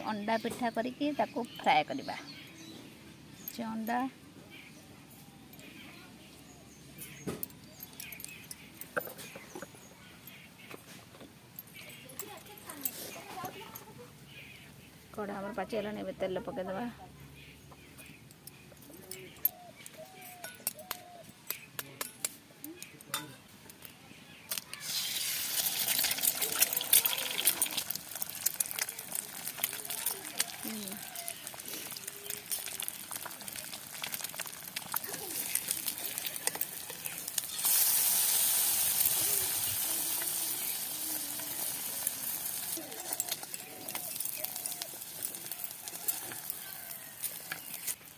अंडा पिठा करके ताको फ्राए करवा अंडा कड़ा हमर पाचेला तेल पकईदबा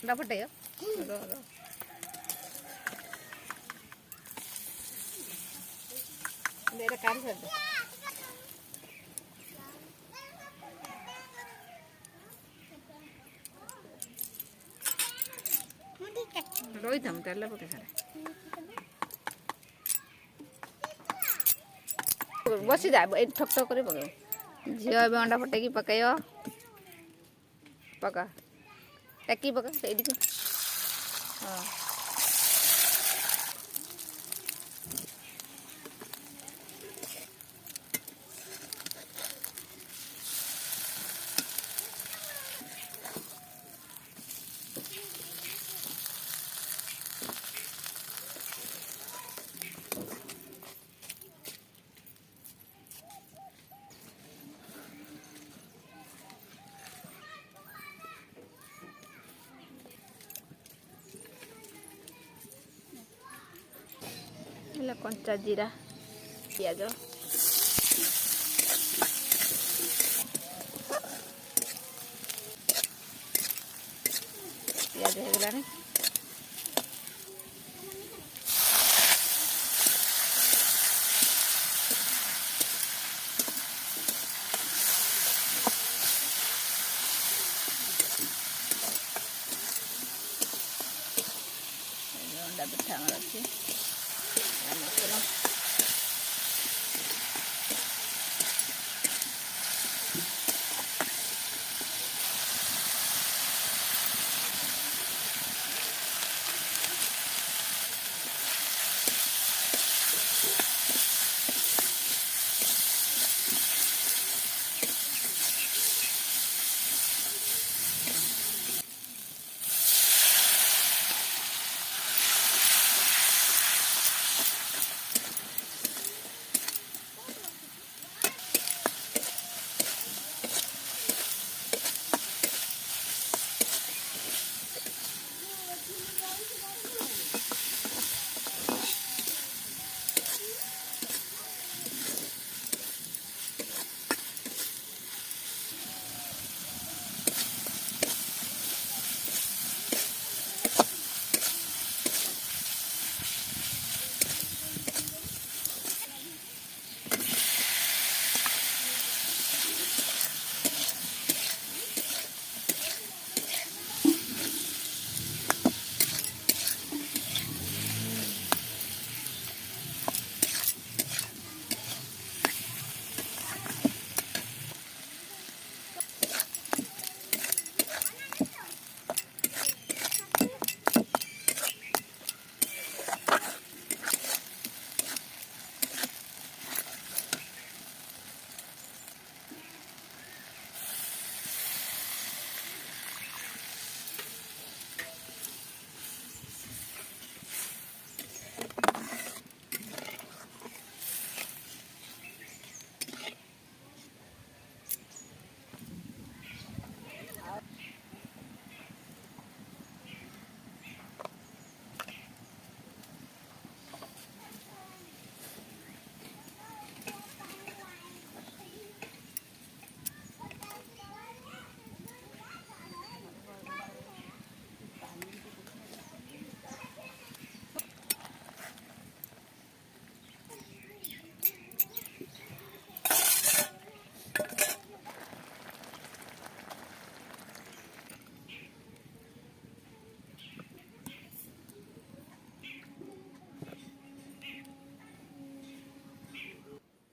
अंडा फटे मेरा काम कर दे रोहित हम तेल पके सारे बसी जा ठक ठक कर पक झील ए अंडा फटे पकड़ पका टैकी पका सही हाँ कंचा जीरा पियाज पियाज हो गलानी अंडा पिठा हमार अच्छी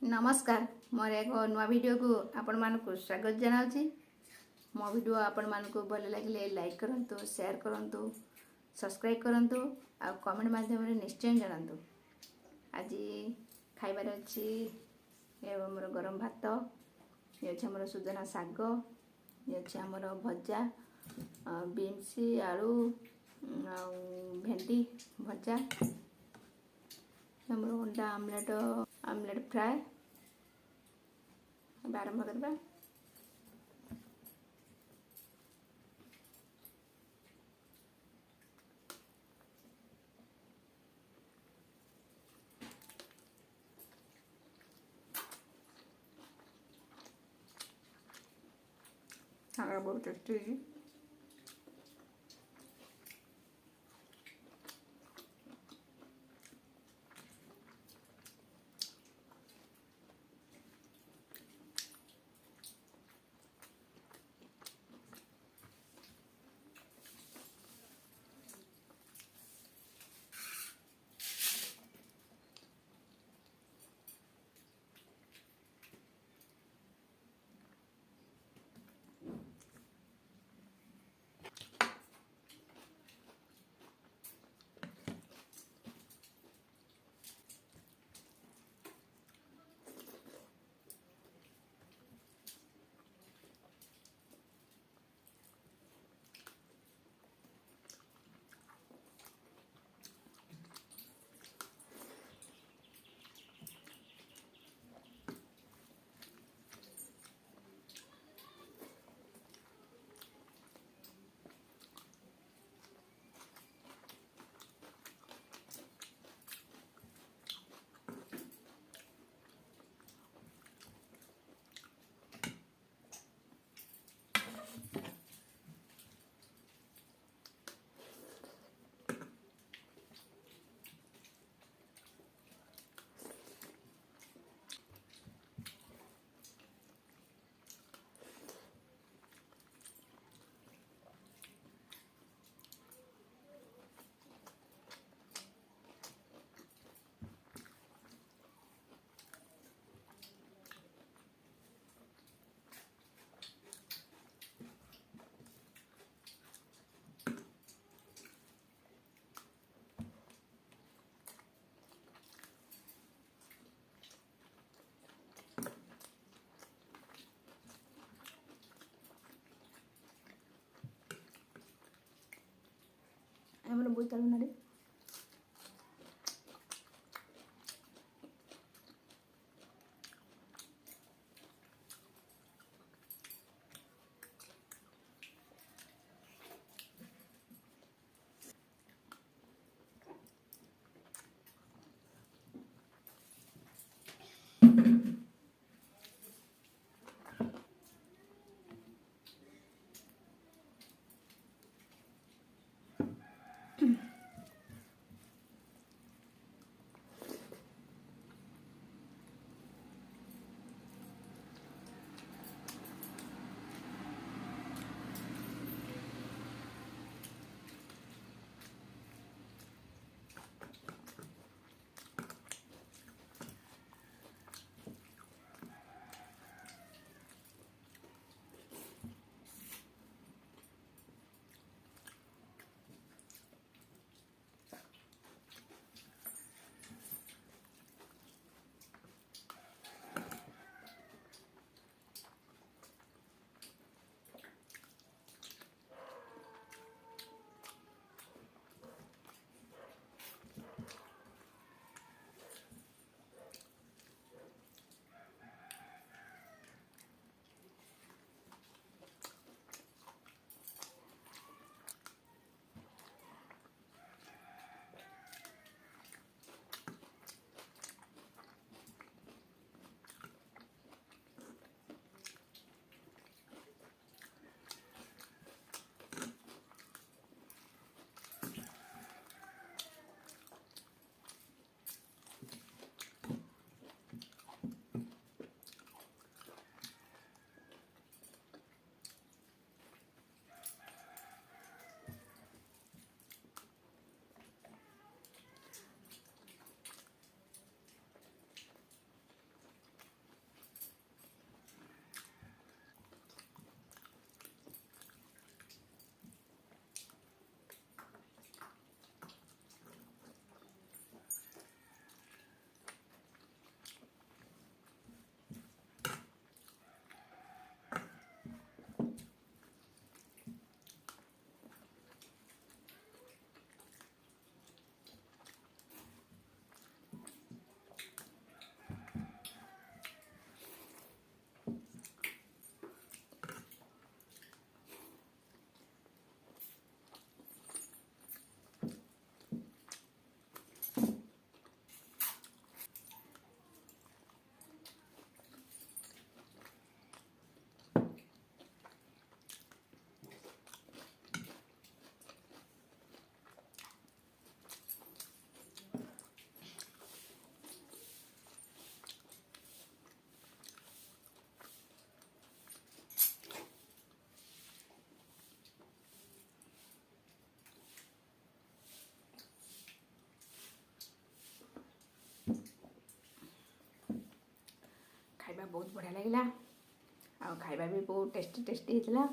नमस्कार मोर एक नुआ वीडियो को आपण मानक स्वागत जनाऊँगी। मो वीडियो आपण मानक भल लगे लाइक करूँ, शेयर करूँ, सब्सक्राइब करूँ आ कमेंट माध्यम निश्चय जनातु। आज खाइबार अच्छी मोर गरम भात, ये अच्छे आमर सुजना शाग, ये अच्छे आमर भजा बीन्स आलू भेंडी भजा, आमर अंडा आमलेट फ्राए आरंभ करवा। खाना बहुत टेस्टी है। आमर बोईतालु नाड़ी बहुत बढ़िया लगिला आ खाଇବା भी बहुत टेस्टी टेस्टी होता